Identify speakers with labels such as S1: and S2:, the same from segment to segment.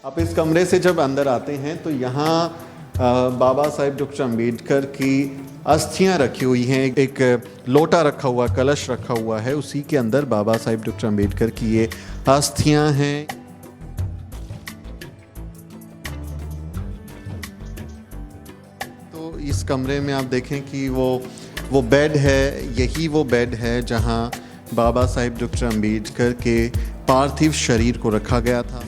S1: आप इस कमरे से जब अंदर आते हैं तो यहाँ बाबा साहेब डॉक्टर अम्बेडकर की अस्थियां रखी हुई हैं। एक लोटा रखा हुआ, कलश रखा हुआ है, उसी के अंदर बाबा साहेब डॉक्टर अम्बेडकर की ये अस्थियां हैं। तो इस कमरे में आप देखें कि वो बेड है, यही वो बेड है जहां बाबा साहेब डॉक्टर अम्बेडकर के पार्थिव शरीर को रखा गया था।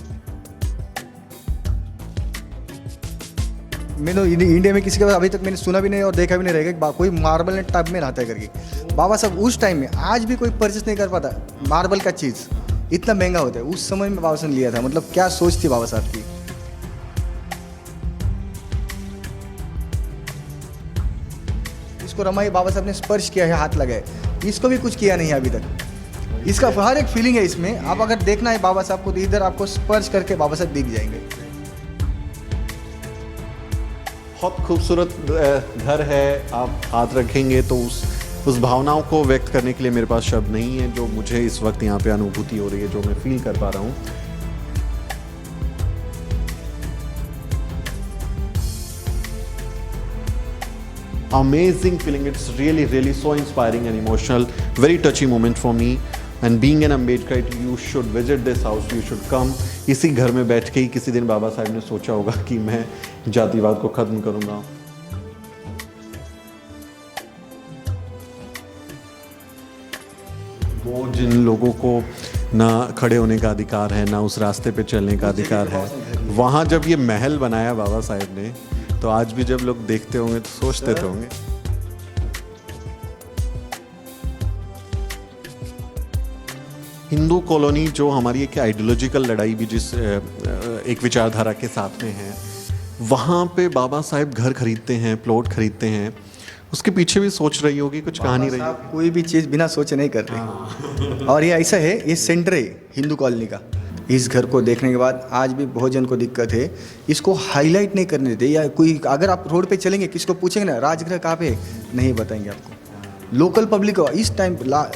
S2: मैंने इंडिया में किसी का अभी तक मैंने सुना भी नहीं और देखा भी नहीं रहेगा कोई मार्बल ने टब में नहाता है करके। बाबा साहब उस टाइम में, आज भी कोई परचेस नहीं कर पाता मार्बल का चीज़, इतना महंगा होता है। उस समय में बाबा साहब ने लिया था, मतलब क्या सोच थी बाबा साहब की। इसको रमाई बाबा साहब ने स्पर्श किया है, हाथ लगाए, इसको भी कुछ किया नहीं है अभी तक। इसका हर एक फीलिंग है इसमें। आप अगर देखना है बाबा साहब को तो इधर आपको स्पर्श करके बाबा साहब दिख जाएंगे।
S1: बहुत खूबसूरत घर है। आप हाथ रखेंगे तो उस भावनाओं को व्यक्त करने के लिए मेरे पास शब्द नहीं है जो मुझे इस वक्त यहाँ पे अनुभूति हो रही है, जो मैं फील कर पा रहा हूँ। Amazing feeling. It's really so inspiring and emotional. Very touchy moment for me. And being an Ambedkarite, you should visit this house. You should come. इसी घर में बैठ के ही किसी दिन बाबा साहब ने सोचा होगा कि मैं जातिवाद को खत्म करूंगा। वो जिन लोगों को ना खड़े होने का अधिकार है, ना उस रास्ते पे चलने का अधिकार है, वहाँ जब ये महल बनाया बाबा साहब ने, तो आज भी जब लोग देखते होंगे तो सोचते तो होंगे। हिंदू कॉलोनी जो हमारी एक आइडियोलॉजिकल लड़ाई भी जिस एक विचारधारा के साथ में है, वहाँ पे बाबा साहब घर खरीदते हैं, प्लॉट खरीदते हैं, उसके पीछे भी सोच रही होगी, कुछ कहानी रही होगी।
S2: कोई भी चीज़ बिना सोचे नहीं कर रही। और ये ऐसा है, ये सेंटर है हिंदू कॉलोनी का। इस घर को देखने के बाद आज भी बहुत जन को दिक्कत है, इसको हाईलाइट नहीं करने देते। या कोई अगर आप रोड पे चलेंगे, किसको पूछेंगे ना राजगृह कहाँ पे, नहीं बताएंगे आपको। लोकल पब्लिक को इस टाइम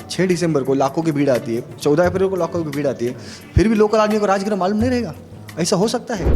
S2: 6 दिसंबर को लाखों की भीड़ आती है, 14 अप्रैल को लाखों की भीड़ आती है, फिर भी लोकल आदमी को राजगृह मालूम नहीं रहेगा। ऐसा हो सकता है?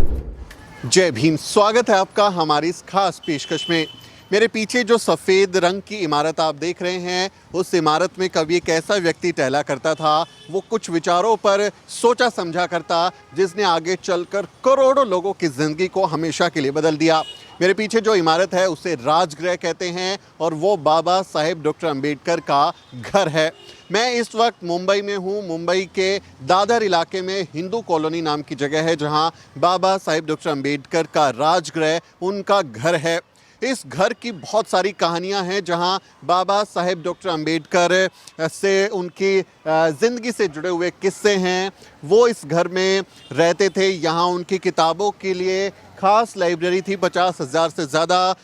S1: जय भीम। स्वागत है आपका हमारी इस खास पेशकश में। मेरे पीछे जो सफ़ेद रंग की इमारत आप देख रहे हैं, उस इमारत में कभी एक ऐसा व्यक्ति टहला करता था, वो कुछ विचारों पर सोचा समझा करता, जिसने आगे चलकर करोड़ों लोगों की ज़िंदगी को हमेशा के लिए बदल दिया। मेरे पीछे जो इमारत है उसे राजगृह कहते हैं और वो बाबा साहेब डॉक्टर अम्बेडकर का घर है। मैं इस वक्त मुंबई में हूँ। मुंबई के दादर इलाके में हिंदू कॉलोनी नाम की जगह है, जहाँ बाबा साहेब डॉक्टर अम्बेडकर का राजगृह, उनका घर है। इस घर की बहुत सारी कहानियां हैं, जहां बाबा साहेब डॉक्टर अम्बेडकर से उनकी ज़िंदगी से जुड़े हुए किस्से हैं। वो इस घर में रहते थे, यहाँ उनकी किताबों के लिए खास लाइब्रेरी थी, 50,000 से ज़्यादा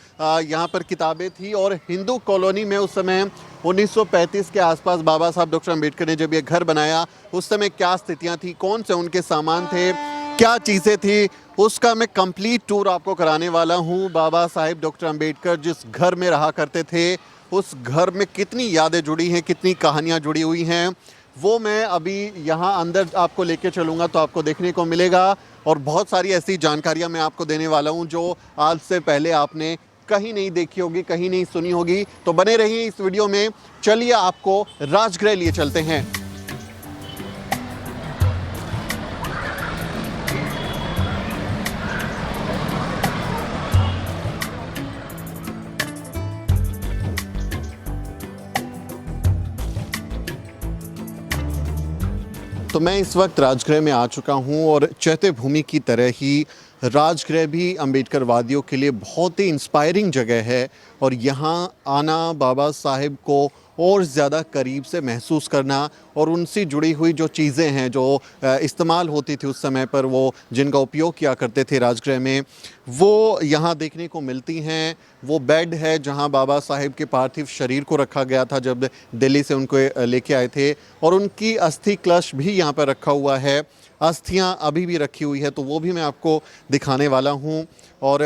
S1: यहाँ पर किताबें थी। और हिंदू कॉलोनी में उस समय 1935 के आसपास बाबा साहब डॉक्टर अम्बेडकर ने जब ये घर बनाया, उस समय क्या स्थितियाँ थी, कौन से उनके सामान थे, क्या चीज़ें थी, उसका मैं कंप्लीट टूर आपको कराने वाला हूँ। बाबा साहेब डॉक्टर अम्बेडकर जिस घर में रहा करते थे, उस घर में कितनी यादें जुड़ी हैं, कितनी कहानियाँ जुड़ी हुई हैं, वो मैं अभी यहाँ अंदर आपको लेके चलूँगा तो आपको देखने को मिलेगा। और बहुत सारी ऐसी जानकारियाँ मैं आपको देने वाला हूँ जो आज से पहले आपने कहीं नहीं देखी होगी, कहीं नहीं सुनी होगी। तो बने रहिए इस वीडियो में। चलिए आपको राजगृह लिए चलते हैं। तो मैं इस वक्त राजगृह में आ चुका हूं और चैत्य भूमि की तरह ही राजगृह भी अम्बेडकर वादियों के लिए बहुत ही इंस्पायरिंग जगह है। और यहाँ आना, बाबा साहेब को और ज़्यादा करीब से महसूस करना और उनसे जुड़ी हुई जो चीज़ें हैं जो इस्तेमाल होती थी उस समय पर, वो जिनका उपयोग किया करते थे राजगृह में, वो यहाँ देखने को मिलती हैं। वो बेड है जहाँ बाबा साहेब के पार्थिव शरीर को रखा गया था जब दिल्ली से उनको लेके आए थे, और उनकी अस्थि कलश भी यहाँ पर रखा हुआ है। अस्थियां अभी भी रखी हुई है, तो वो भी मैं आपको दिखाने वाला हूं। और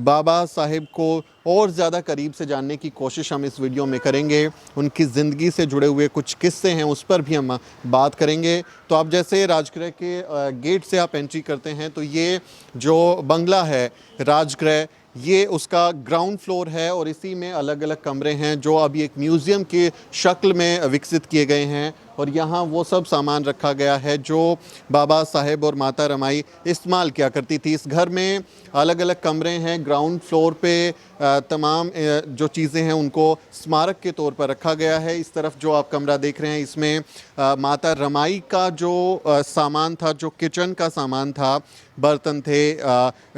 S1: बाबा साहेब को और ज़्यादा करीब से जानने की कोशिश हम इस वीडियो में करेंगे। उनकी ज़िंदगी से जुड़े हुए कुछ किस्से हैं, उस पर भी हम बात करेंगे। तो आप जैसे राजगृह के गेट से आप एंट्री करते हैं तो ये जो बंगला है राजगृह, ये उसका ग्राउंड फ्लोर है और इसी में अलग अलग कमरे हैं जो अभी एक म्यूज़ियम की शक्ल में विकसित किए गए हैं। और यहाँ वो सब सामान रखा गया है जो बाबा साहेब और माता रमाई इस्तेमाल किया करती थी। इस घर में अलग अलग कमरे हैं। ग्राउंड फ्लोर पे तमाम जो चीज़ें हैं उनको स्मारक के तौर पर रखा गया है। इस तरफ जो आप कमरा देख रहे हैं इसमें माता रमाई का जो सामान था, जो किचन का सामान था, बर्तन थे,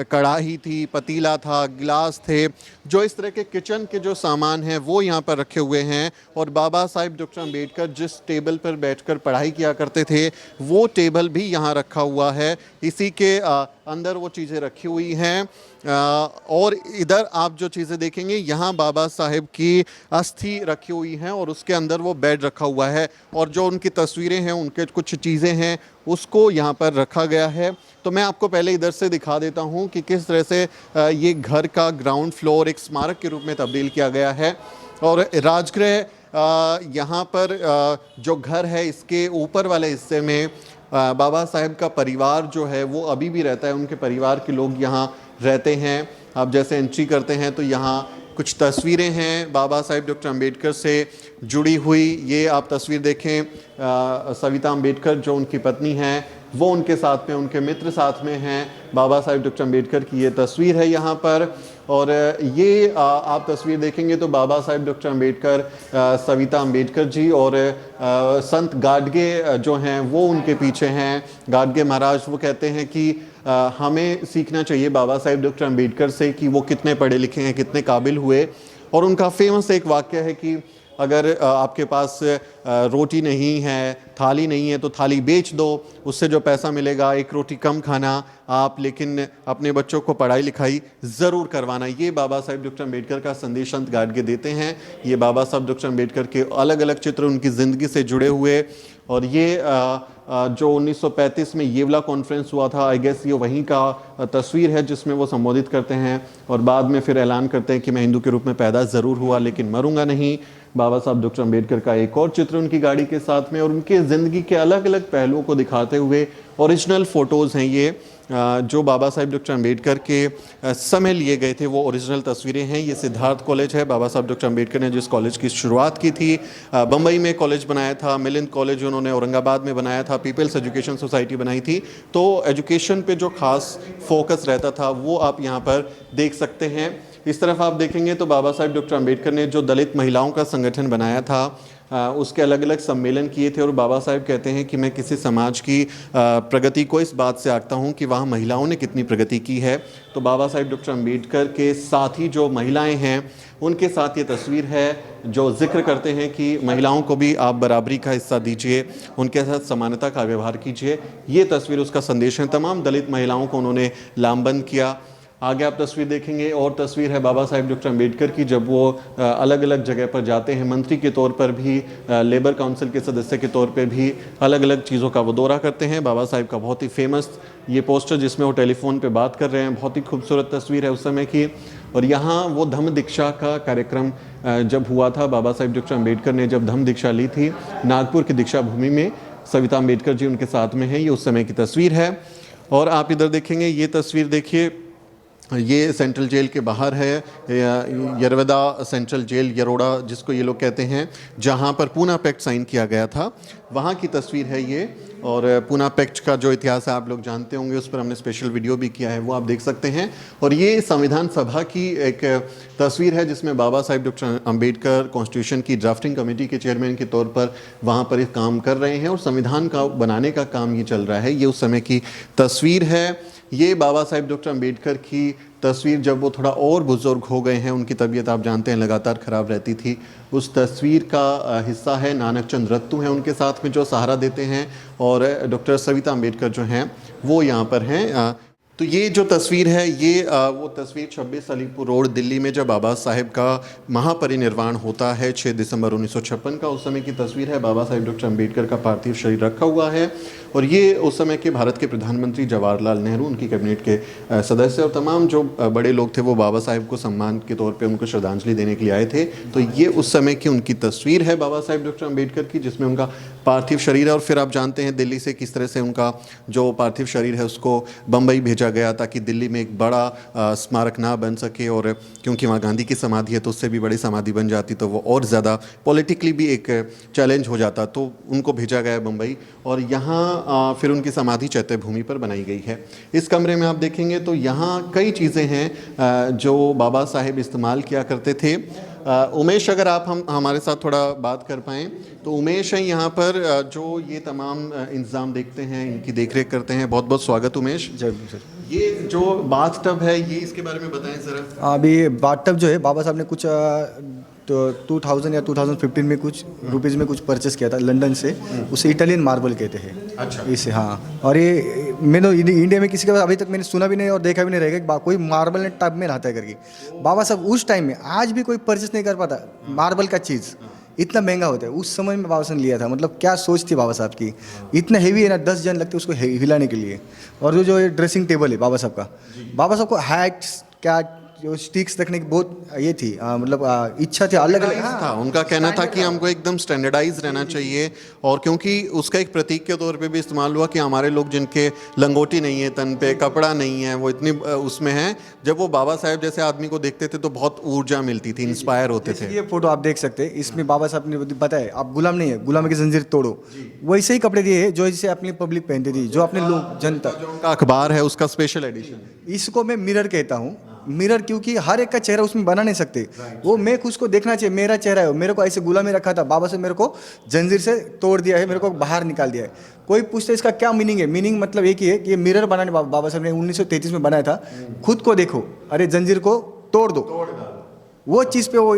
S1: कढ़ाई थी, पतीला था, गिलास थे, जो इस तरह के किचन के जो सामान हैं वो यहाँ पर रखे हुए हैं। और बाबा साहेब डॉक्टर अम्बेडकर जिस टेबल पर बैठकर पढ़ाई किया करते थे वो टेबल भी यहाँ रखा हुआ है। इसी के अंदर वो चीज़ें रखी हुई हैं। और इधर आप जो चीज़ें देखेंगे यहाँ बाबा साहेब की अस्थि रखी हुई हैं और उसके अंदर वो बेड रखा हुआ है। और जो उनकी तस्वीरें हैं, उनके कुछ चीज़ें हैं, उसको यहाँ पर रखा गया है। तो मैं आपको पहले इधर से दिखा देता हूँ कि किस तरह से ये घर का ग्राउंड फ्लोर एक स्मारक के रूप में तब्दील किया गया है। और राजगृह यहाँ पर जो घर है इसके ऊपर वाले हिस्से में बाबा साहेब का परिवार जो है वो अभी भी रहता है। उनके परिवार के लोग यहाँ रहते हैं। आप जैसे एंट्री करते हैं तो यहाँ कुछ तस्वीरें हैं बाबा साहेब डॉक्टर अम्बेडकर से जुड़ी हुई। ये आप तस्वीर देखें, सविता अम्बेडकर जो उनकी पत्नी हैं वो उनके साथ में, उनके मित्र साथ में हैं। बाबा साहेब डॉक्टर अम्बेडकर की ये तस्वीर है यहाँ पर। और ये आप तस्वीर देखेंगे तो बाबा साहेब डॉक्टर अम्बेडकर, सविता अम्बेडकर जी और संत गाडगे जो हैं वो उनके पीछे हैं। गाडगे महाराज वो कहते हैं कि हमें सीखना चाहिए बाबा साहेब डॉक्टर अम्बेडकर से कि वो कितने पढ़े लिखे हैं, कितने काबिल हुए। और उनका फेमस एक वाक्य है कि अगर आपके पास रोटी नहीं है, थाली नहीं है तो थाली बेच दो, उससे जो पैसा मिलेगा एक रोटी कम खाना आप, लेकिन अपने बच्चों को पढ़ाई लिखाई ज़रूर करवाना। ये बाबा साहेब डॉक्टर अम्बेडकर का संदेश संत गाडगे देते हैं। ये बाबा साहेब डॉक्टर अम्बेडकर के अलग अलग चित्र उनकी ज़िंदगी से जुड़े हुए। और ये जो 1935 में येवला कॉन्फ्रेंस हुआ था, आई गेस ये वहीं का तस्वीर है जिसमें वो संबोधित करते हैं और बाद में फिर ऐलान करते हैं कि मैं हिंदू के रूप में पैदा ज़रूर हुआ लेकिन मरूंगा नहीं। बाबा साहब डॉक्टर अम्बेडकर का एक और चित्र उनकी गाड़ी के साथ में और उनके ज़िंदगी के अलग अलग पहलुओं को दिखाते हुए ओरिजिनल फ़ोटोज़ हैं ये, जो बाबा साहेब डॉक्टर अम्बेडकर के समय लिए गए थे वो ओरिजिनल तस्वीरें हैं। ये सिद्धार्थ कॉलेज है, बाबा साहब डॉक्टर अम्बेडकर ने जिस कॉलेज की शुरुआत की थी। बम्बई में कॉलेज बनाया था, मिलिंद कॉलेज उन्होंने औरंगाबाद में बनाया था, पीपल्स एजुकेशन सोसाइटी बनाई थी। तो एजुकेशन पे जो खास फोकस रहता था वो आप यहाँ पर देख सकते हैं। इस तरफ आप देखेंगे तो बाबा साहेब डॉक्टर अम्बेडकर ने जो दलित महिलाओं का संगठन बनाया था उसके अलग अलग सम्मेलन किए थे। और बाबा साहेब कहते हैं कि मैं किसी समाज की प्रगति को इस बात से आंकता हूं कि वहाँ महिलाओं ने कितनी प्रगति की है। तो बाबा साहेब डॉक्टर अम्बेडकर के साथ ही जो महिलाएं हैं उनके साथ ये तस्वीर है जो जिक्र करते हैं कि महिलाओं को भी आप बराबरी का हिस्सा दीजिए, उनके साथ समानता का व्यवहार कीजिए। ये तस्वीर उसका संदेश है। तमाम दलित महिलाओं को उन्होंने लामबंद किया। आगे आप तस्वीर देखेंगे और तस्वीर है बाबा साहेब डॉक्टर अम्बेडकर की जब वो अलग अलग जगह पर जाते हैं, मंत्री के तौर पर भी, लेबर काउंसिल के सदस्य के तौर पर भी अलग अलग चीज़ों का वो दौरा करते हैं। बाबा साहेब का बहुत ही फेमस ये पोस्टर जिसमें वो टेलीफोन पे बात कर रहे हैं, बहुत ही खूबसूरत तस्वीर है उस समय की। और यहाँ वो धम्म दीक्षा का कार्यक्रम जब हुआ था, बाबा साहेब डॉक्टर अम्बेडकर ने जब धम्म दीक्षा ली थी नागपुर की दीक्षा भूमि में, सविता अम्बेडकर जी उनके साथ में हैं। ये उस समय की तस्वीर है। और आप इधर देखेंगे ये तस्वीर देखिए, ये सेंट्रल जेल के बाहर है, यरवदा सेंट्रल जेल, यरोड़ा जिसको ये लोग कहते हैं, जहाँ पर पूना पैक्ट साइन किया गया था, वहाँ की तस्वीर है ये। और पूना पैक्ट का जो इतिहास है आप लोग जानते होंगे, उस पर हमने स्पेशल वीडियो भी किया है, वो आप देख सकते हैं। और ये संविधान सभा की एक तस्वीर है जिसमें बाबा साहेब डॉक्टर अम्बेडकर कॉन्स्टिट्यूशन की ड्राफ्टिंग कमेटी के चेयरमैन के तौर पर वहाँ पर काम कर रहे हैं और संविधान का बनाने का काम ये चल रहा है। ये उस समय की तस्वीर है। ये बाबा साहेब डॉक्टर अम्बेडकर की तस्वीर जब वो थोड़ा और बुज़ुर्ग हो गए हैं, उनकी तबीयत आप जानते हैं लगातार ख़राब रहती थी, उस तस्वीर का हिस्सा है। नानक चंद रत्तू हैं उनके साथ में जो सहारा देते हैं और डॉक्टर सविता अम्बेडकर जो हैं वो यहाँ पर हैं। तो तो ये जो तस्वीर है ये वो तस्वीर 26 अलीपुर रोड दिल्ली में जब बाबा साहेब का महापरिनिर्वाण होता है 6 दिसंबर 1956 का, उस समय की तस्वीर है। बाबा साहेब डॉक्टर अम्बेडकर का पार्थिव शरीर रखा हुआ है और ये उस समय के भारत के प्रधानमंत्री जवाहरलाल नेहरू, उनकी कैबिनेट के सदस्य और तमाम जो बड़े लोग थे वो बाबा साहेब को सम्मान के तौर पे उनको श्रद्धांजलि देने के लिए आए थे। तो ये उस समय की उनकी तस्वीर है बाबा साहेब डॉक्टर अम्बेडकर की, जिसमें उनका पार्थिव शरीर है। और फिर आप जानते हैं दिल्ली से किस तरह से उनका जो पार्थिव शरीर है उसको बम्बई भेजा गया ताकि दिल्ली में एक बड़ा स्मारक ना बन सके, और क्योंकि वहाँ गांधी की समाधि है तो उससे भी बड़ी समाधि बन जाती तो वो और ज़्यादा पॉलिटिकली भी एक चैलेंज हो जाता, तो उनको भेजा गया बम्बई और यहाँ फिर उनकी समाधि चैत्य भूमि पर बनाई गई है। इस कमरे में आप देखेंगे तो यहाँ कई चीज़ें हैं जो बाबा साहेब इस्तेमाल किया करते थे। उमेश, अगर आप हमारे साथ थोड़ा बात कर पाएँ तो उमेश हैं यहाँ पर जो ये तमाम इंतज़ाम देखते हैं, इनकी देखरेख करते हैं। बहुत बहुत स्वागत उमेश।
S2: जय सर।
S1: ये जो बाथ टब है ये इसके बारे में बताएं ज़रा।
S2: अभी बाथ टब जो है बाबा साहब ने कुछ तो 2000 या 2015 में कुछ रुपीज़ में कुछ परचेस किया था लंदन से, उसे इटालियन मार्बल कहते हैं।
S1: अच्छा।
S2: इसे हाँ, और ये मैंने इंडिया में किसी का अभी तक मैंने सुना भी नहीं और देखा भी नहीं रहेगा कि कोई मार्बल ने टब में नहाता है करके। बाबा साहब उस टाइम में, आज भी कोई परचेस नहीं कर पाता मार्बल का चीज़, इतना महंगा होता है। उस समय में बाबा साहब ने लिया था, मतलब क्या सोच थी बाबा साहब की। इतना हेवी है ना, 10 जन लगते उसको हिलाने के लिए। और जो ड्रेसिंग टेबल है बाबा साहब का, बाबा साहब को हैट्स क्या जो स्टिक्स रखने की बहुत ये थी, मतलब इच्छा थी, अलग अलग
S1: था। उनका कहना था कि हमको एकदम स्टैंडर्डाइज रहना चाहिए, और क्योंकि उसका एक प्रतीक के तौर पे भी इस्तेमाल हुआ कि हमारे लोग जिनके लंगोटी नहीं है, तन पे कपड़ा नहीं है, वो इतनी उसमें हैं, जब वो बाबा साहेब जैसे आदमी को देखते थे तो बहुत ऊर्जा मिलती थी, इंस्पायर होते थे।
S2: ये फोटो आप देख सकते हैं, इसमें बाबा साहब ने बताया आप गुलाम नहीं है, गुलाम की जंजीर तोड़ो। वैसे ही कपड़े दिए जो इसे अपनी पब्लिक पहनती थी, जो अपने लोग जनता।
S1: जो उनका अखबार है उसका स्पेशल एडिशन,
S2: इसको मैं मिरर कहता हूँ। मिरर क्योंकि हर एक का चेहरा उसमें बना नहीं सकते, वो मैं खुद को देखना चाहिए, मेरा चेहरा है। मेरे को ऐसे गुलाम में रखा था, बाबा से मेरे को जंजीर से तोड़ दिया है, मेरे को बाहर निकाल दिया है। कोई पूछता है इसका क्या मीनिंग है, मीनिंग मतलब एक ही है कि ये मिरर बनाने बाबा साहब ने 1933 में बनाया था। खुद को देखो, अरे जंजीर को तोड़ दो, वो चीज़ पे वो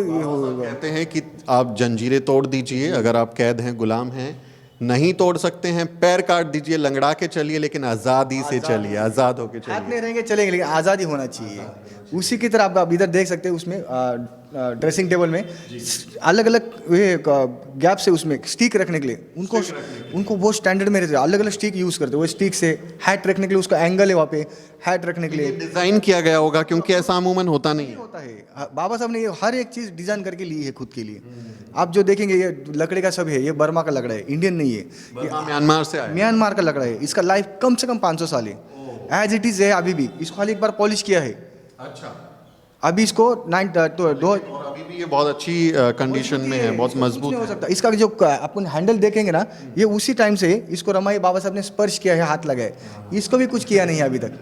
S1: कहते हैं कि आप जंजीरें तोड़ दीजिए, अगर आप कैद हैं, गुलाम हैं, नहीं तोड़ सकते हैं, पैर काट दीजिए, लंगड़ा के चलिए, लेकिन आज़ादी से चलिए, आज़ाद होके चलिए।
S2: हाथ नहीं रहेंगे चलेंगे, लेकिन आज़ादी होना चाहिए। उसी की तरह आप इधर देख सकते हैं, उसमें ड्रेसिंग टेबल में अलग अलग गैप से उसमें स्टिक रखने के लिए उनको वो स्टैंडर्ड में रहते, अलग अलग स्टिक यूज़ करते हैं। वो स्टिक से हैट रखने के लिए उसका एंगल है, वहाँ पे हैट रखने के लिए
S1: डिज़ाइन किया गया होगा, क्योंकि ऐसा अमूमन होता नहीं
S2: होता है। बाबा साहब ने ये हर एक चीज़ डिज़ाइन करके ली है खुद के लिए। आप जो देखेंगे ये लकड़े का सब है, ये बर्मा का लकड़ा है, इंडियन नहीं है,
S1: म्यांमार से आया,
S2: म्यांमार का लकड़ा है। इसका लाइफ कम से कम 500 साल है, एज इट इज़ है अभी भी। इसको खाली एक बार पॉलिश किया है।
S1: अच्छा।
S2: अभी इसको
S1: और अभी भी ये बहुत अच्छी कंडीशन में है, बहुत मजबूत
S2: हो सकता है। इसका जो अपन हैंडल देखेंगे ना, ये उसी टाइम से इसको रमाई बाबा साहब ने स्पर्श किया है, हाथ लगाए, इसको भी कुछ किया नहीं है अभी तक।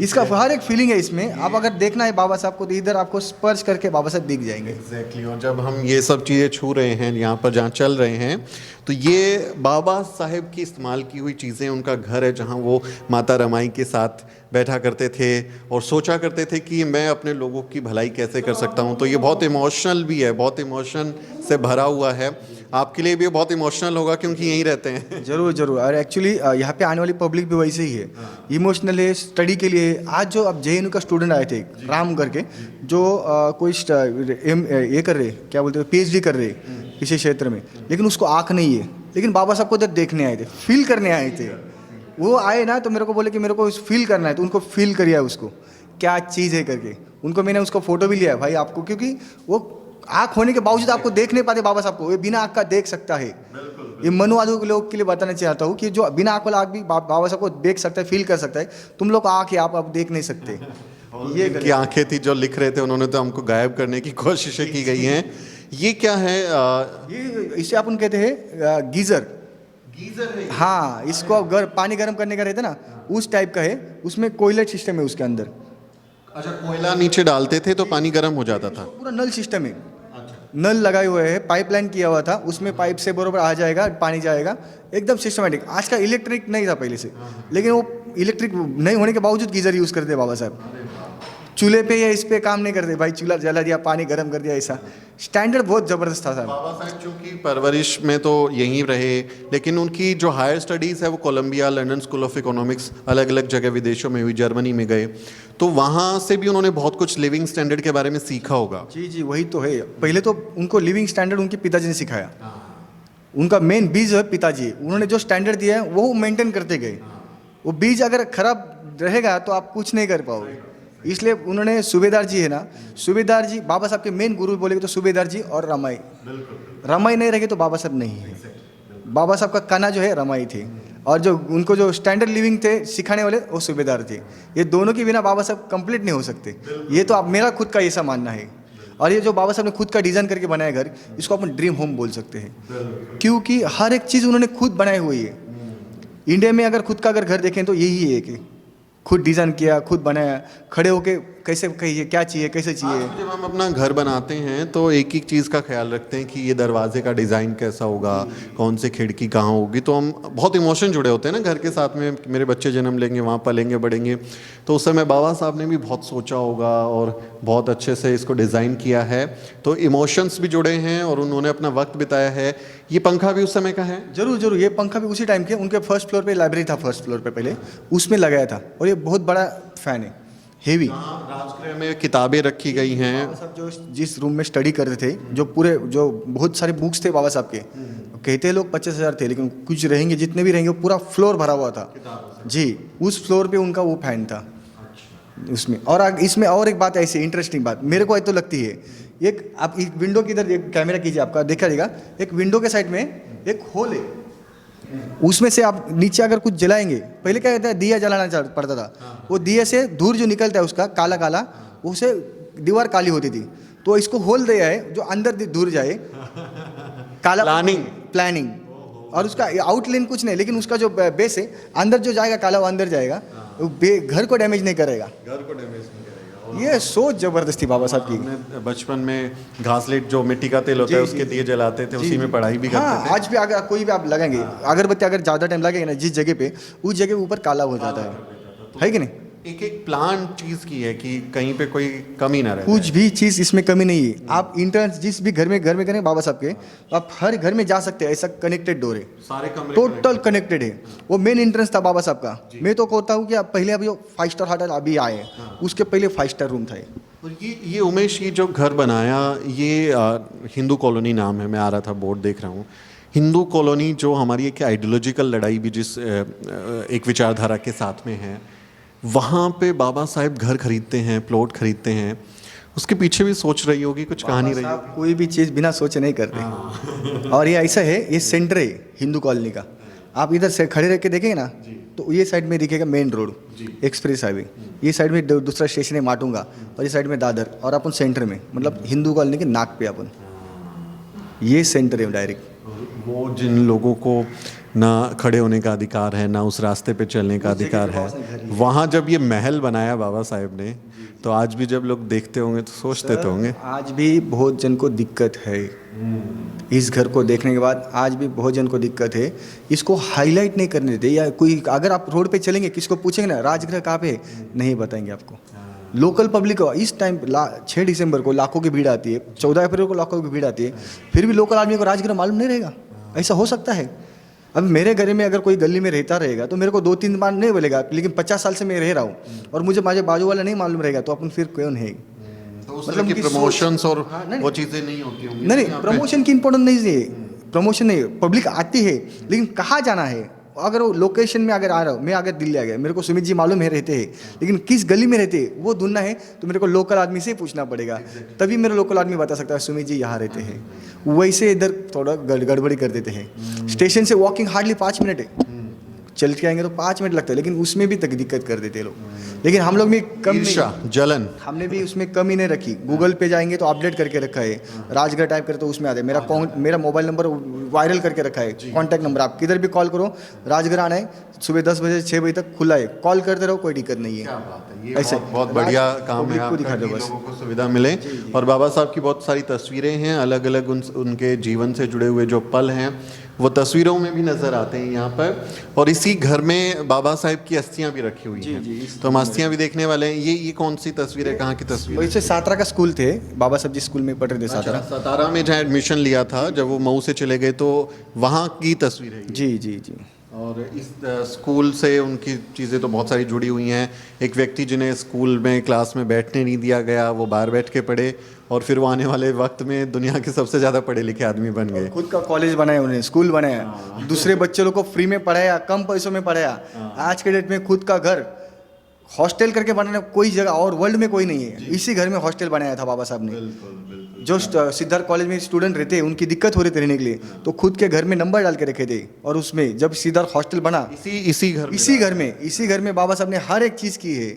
S2: इसका हर एक फीलिंग है इसमें। आप अगर देखना है बाबा साहब को तो इधर आपको स्पर्श करके बाबा साहब दिख जाएंगे।
S1: एग्जैक्टली। और जब हम ये सब चीज़ें छू रहे हैं यहाँ पर जहाँ चल रहे हैं, तो ये बाबा साहेब की इस्तेमाल की हुई चीज़ें, उनका घर है जहाँ वो माता रमाई के साथ बैठा करते थे और सोचा करते थे कि मैं अपने लोगों की भलाई कैसे कर सकता हूँ। तो ये बहुत इमोशनल भी है, बहुत इमोशन से भरा हुआ है। आपके लिए भी बहुत इमोशनल होगा क्योंकि यहीं रहते हैं।
S2: जरूर जरूर। और एक्चुअली यहाँ पे आने वाली पब्लिक भी वैसे ही है, इमोशनल है, स्टडी के लिए। आज जो अब JNU का स्टूडेंट आए थे राम करके, जो कोई ये कर रहे, क्या बोलते हैं, PhD कर रहे किसी क्षेत्र में, लेकिन उसको आँख नहीं है, लेकिन बाबा साहब को इधर देखने आए थे, फील करने आए थे। वो आए ना तो मेरे को बोले कि मेरे को फील करना है, तो उनको फील करिए उसको क्या चीज़ है करके। उनको मैंने उसका फ़ोटो भी लिया भाई आपको, क्योंकि वो आँख होने के बावजूद आपको देख नहीं पाते बाबा साहब को, ये बिना आँख का देख सकता है। ये मनवादों के लोग के लिए बताना चाहता हूँ कि जो बिना आँख वाला आँख भी बाबा साहब को देख सकता है, फील कर सकता है। तुम लोग आँख है, आप देख नहीं सकते।
S1: ये की आंखें थी जो लिख रहे थे, उन्होंने तो हमको गायब करने की कोशिशें की गई हैं। ये क्या है?
S2: ये इसे अपन कहते हैं गीज़र है। हाँ, इसको पानी गर्म करने का रहता है ना, उस टाइप का है। उसमें कोयला सिस्टम है उसके अंदर।
S1: अच्छा, कोयला नीचे डालते थे तो पानी गर्म हो जाता था।
S2: पूरा नल सिस्टम है, नल लगाए हुए हैं, पाइपलाइन किया हुआ था, उसमें पाइप से बरोबर आ जाएगा, पानी जाएगा, एकदम सिस्टमेटिक। आज का इलेक्ट्रिक नहीं था पहले से, लेकिन वो इलेक्ट्रिक नहीं होने के बावजूद गीज़र यूज़ करते हैं बाबा साहब। चूल्हे पे या इस पे काम नहीं करते भाई, चूल्हा जला दिया, पानी गर्म कर दिया, ऐसा स्टैंडर्ड बहुत ज़बरदस्त था साहब।
S1: बाबा साहब चूंकि परवरिश में तो यहीं रहे, लेकिन उनकी जो हायर स्टडीज़ है वो Columbia, London School of Economics, अलग अलग जगह विदेशों में हुई, जर्मनी में गए, तो वहाँ से भी उन्होंने बहुत कुछ लिविंग स्टैंडर्ड के बारे में सीखा होगा।
S2: जी जी, वही तो है। पहले तो उनको लिविंग स्टैंडर्ड उनके पिताजी ने सिखाया। उनका मेन बीज है पिताजी, उन्होंने जो स्टैंडर्ड दिया है वो मेंटेन करते गए। वो बीज अगर खराब रहेगा तो आप कुछ नहीं कर पाओगे। इसलिए उन्होंने सूबेदार जी है ना, सूबेदार जी बाबा साहब के मेन गुरु बोलेगे तो सूबेदार जी और रमाई। रमाई नहीं रहेगी तो बाबा साहब नहीं है। बाबा साहब का काना जो है रमाई थे, और जो उनको जो स्टैंडर्ड लिविंग थे सिखाने वाले वो सूबेदार थे। ये दोनों के बिना बाबा साहब कंप्लीट नहीं हो सकते। ये तो आप मेरा खुद का ऐसा मानना है। और ये जो बाबा साहब ने खुद का डिज़ाइन करके बनाया घर, इसको अपन ड्रीम होम बोल सकते हैं, क्योंकि हर एक चीज़ उन्होंने खुद बनाई हुई है। इंडिया में अगर खुद का अगर घर देखें तो यही है कि खुद डिज़ाइन किया, खुद बनाया, खड़े होके कैसे कहिए क्या चाहिए, कैसे चाहिए।
S1: जब हम अपना घर बनाते हैं तो एक एक चीज़ का ख्याल रखते हैं कि ये दरवाजे का डिज़ाइन कैसा होगा, कौन सी खिड़की कहाँ होगी, तो हम बहुत इमोशन जुड़े होते हैं ना घर के साथ में। मेरे बच्चे जन्म लेंगे, वहाँ पलेंगे बढ़ेंगे, तो उस समय बाबा साहब ने भी बहुत सोचा होगा और बहुत अच्छे से इसको डिज़ाइन किया है, तो इमोशंस भी जुड़े हैं और उन्होंने अपना वक्त बिताया है। ये पंखा भी उस समय का है?
S2: जरूर जरूर, ये पंखा भी उसी टाइम के, उनके फर्स्ट फ्लोर पे लाइब्रेरी था, फर्स्ट फ्लोर पे पहले उसमें लगाया था, और ये बहुत बड़ा फैन है, हेवी।
S1: राजगृह में किताबें रखी गई हैं।
S2: बाबा साहब जो जिस रूम में स्टडी करते थे, जो पूरे जो बहुत सारे बुक्स थे बाबा साहब के, कहते हैं लोग 25,000 थे, लेकिन कुछ रहेंगे, जितने भी रहेंगे, पूरा फ्लोर भरा हुआ था जी। उस फ्लोर पे उनका वो फैन था उसमें। और इसमें और एक बात ऐसी इंटरेस्टिंग बात मेरे को तो लगती है, एक आप एक विंडो की इधर एक कैमरा कीजिए, आपका देखा जाएगा, एक विंडो के साइड में एक होल है, उसमें से आप नीचे अगर कुछ जलाएंगे, पहले क्या कहता है दिया जलाना पड़ता था, वो दिए से धूल जो निकलता है उसका काला काला, उससे दीवार काली होती थी। तो इसको होल दिया है जो अंदर धूल जाए, काला प्लानिंग और उसका आउटलाइन कुछ नहीं, लेकिन उसका जो बेस है अंदर जो जाएगा काला, वो अंदर जाएगा, घर को डैमेज नहीं करेगा, घर को डैमेज नहीं करेगा। ये सोच जबरदस्ती बाबा साहब की।
S1: बचपन में घासलेट जो मिट्टी का तेल होता है उसके दिए जलाते थे, उसी में पढ़ाई भी करते थे।
S2: आज भी अगर कोई भी आप लगाएंगे अगरबत्ती, अगर ज़्यादा टाइम लगेगा ना जिस जगह पे, उस जगह पे ऊपर काला हो जाता है कि नहीं।
S1: एक एक प्लान चीज़ की है कि कहीं पे कोई कमी ना रहे,
S2: कुछ भी चीज़ इसमें कमी नहीं है। आप इंटरनेट जिस भी घर में करें बाबा साहब के, आप हर घर में जा सकते हैं, ऐसा कनेक्टेड डोर है,
S1: सारे कमरे
S2: टोटल कनेक्टेड है। वो मेन एंट्रेंस था बाबा साहब का। मैं तो कहता हूँ कि आप पहले अभी 5 स्टार होटल अभी आए, उसके पहले 5 स्टार रूम था।
S1: और ये उमेश, ये जो घर बनाया, ये हिंदू कॉलोनी नाम है, मैं आ रहा था बोर्ड देख रहा हूँ, हिंदू कॉलोनी, जो हमारी एक आइडियोलॉजिकल लड़ाई भी जिस एक विचारधारा के साथ में है, वहाँ पे बाबा साहब घर खरीदते हैं, प्लॉट खरीदते हैं, उसके पीछे भी सोच रही होगी, कुछ कहानी रही होगी।
S2: कोई भी चीज़ बिना सोचे नहीं करते। और ये ऐसा है, ये सेंटर है हिंदू कॉलोनी का। आप इधर से खड़े रह के देखेंगे ना, तो ये साइड में दिखेगा मेन रोड, एक्सप्रेस हाईवे, ये साइड में दूसरा स्टेशन है माटुंगा, और ये साइड में दादर, और अपन सेंटर में, मतलब हिंदू कॉलोनी के नाक पे अपन, ये सेंटर है डायरेक्ट।
S1: वो जिन लोगों को ना खड़े होने का अधिकार है, ना उस रास्ते पे चलने का अधिकार है, वहाँ जब ये महल बनाया बाबा साहब ने, तो आज भी जब लोग देखते होंगे तो सोचते तो होंगे।
S2: आज भी बहुत जन को दिक्कत है इस घर को देखने के बाद, आज भी बहुत जन को दिक्कत है। इसको हाईलाइट नहीं करने देते, या कोई अगर आप रोड पे चलेंगे, किसको पूछेंगे ना राजगृह कहाँ पे, नहीं बताएंगे आपको। लोकल पब्लिक को इस टाइम 6 दिसंबर को लाखों की भीड़ आती है, 14 अप्रैल को लाखों की भीड़ आती है, फिर भी लोकल आदमी को राजगृह मालूम नहीं रहेगा। ऐसा हो सकता है? अब मेरे घर में अगर कोई गली में रहता रहेगा तो मेरे को 2-3 बार नहीं बोलेगा, लेकिन 50 साल से मैं रह रहा हूँ और मुझे माझे बाजू वाला नहीं मालूम रहेगा, तो अपन फिर कौन है?
S1: तो उस तरह की प्रमोशंस और वो चीज़ें नहीं होती होंगी।
S2: नहीं, प्रमोशन की इंपॉर्टेंट नहीं है, प्रमोशन नहीं, पब्लिक आती है, लेकिन कहाँ जाना है। अगर वो लोकेशन में अगर आ रहा हूँ, मैं अगर दिल्ली आ गया, मेरे को सुमित जी मालूम है रहते हैं, लेकिन किस गली में रहते हैं वो ढूंढना है, तो मेरे को लोकल आदमी से पूछना पड़ेगा, तभी मेरा लोकल आदमी बता सकता है सुमित जी यहाँ रहते हैं। वैसे इधर थोड़ा गड़बड़ी कर देते हैं। स्टेशन से वॉकिंग हार्डली 5 मिनट है, चल के आएंगे तो 5 मिनट लगता है, लेकिन उसमें भी तक दिक्कत कर देते हैं लोग। लेकिन हम लोग भी कम
S1: जलन,
S2: हमने भी उसमें कमी नहीं रखी। गूगल पे जाएंगे तो अपडेट करके रखा है, राजगढ़ टाइप करे तो उसमें आते हैं। मेरा मोबाइल नंबर वायरल करके रखा है, कॉन्टैक्ट नंबर, आप किधर भी कॉल करो, राजगढ़ आना है, सुबह 10 बजे 6 बजे तक खुला है, कॉल करते रहो, कोई दिक्कत नहीं है।
S1: ऐसे बहुत बढ़िया काम है आपका कि लोगों को सुविधा मिले। और बाबा साहब की बहुत सारी तस्वीरें हैं, अलग अलग उनके जीवन से जुड़े हुए जो पल हैं वो तस्वीरों में भी नज़र आते हैं यहाँ पर। और इसी घर में बाबा साहेब की अस्थियाँ भी रखी हुई हैं, तो हम अस्थियाँ भी देखने वाले हैं। ये कौन सी तस्वीर है, कहाँ की तस्वीर है?
S2: वैसे सातारा का स्कूल थे, बाबा साहब जी स्कूल में पढ़ रहे थे सातारा।
S1: सतारा में जहाँ एडमिशन लिया था, जब वो मऊ से चले गए तो वहाँ की तस्वीर है ये।
S2: जी जी जी।
S1: और इस स्कूल से उनकी चीज़ें तो बहुत सारी जुड़ी हुई हैं। एक व्यक्ति जिन्हें स्कूल में क्लास में बैठने नहीं दिया गया, वो बाहर बैठ के पढ़े और फिर वो आने वाले वक्त में दुनिया के सबसे ज़्यादा पढ़े लिखे आदमी बन गए।
S2: खुद का कॉलेज बनाया उन्होंने, स्कूल बनाया, दूसरे बच्चे लोग को फ्री में पढ़ाया, कम पैसों में पढ़ाया। आज के डेट में खुद का घर हॉस्टल करके बनाना कोई जगह और वर्ल्ड में कोई नहीं है। इसी घर में हॉस्टल बनाया था बाबा साहब ने। जो सिद्धार्थ कॉलेज में स्टूडेंट रहते, उनकी दिक्कत हो रही थी रहने के लिए, तो खुद के घर में नंबर डाल के रखे थे। और उसमें जब सिद्धार्थ हॉस्टल बना, इसी घर में बाबा साहब ने हर एक चीज़ की है।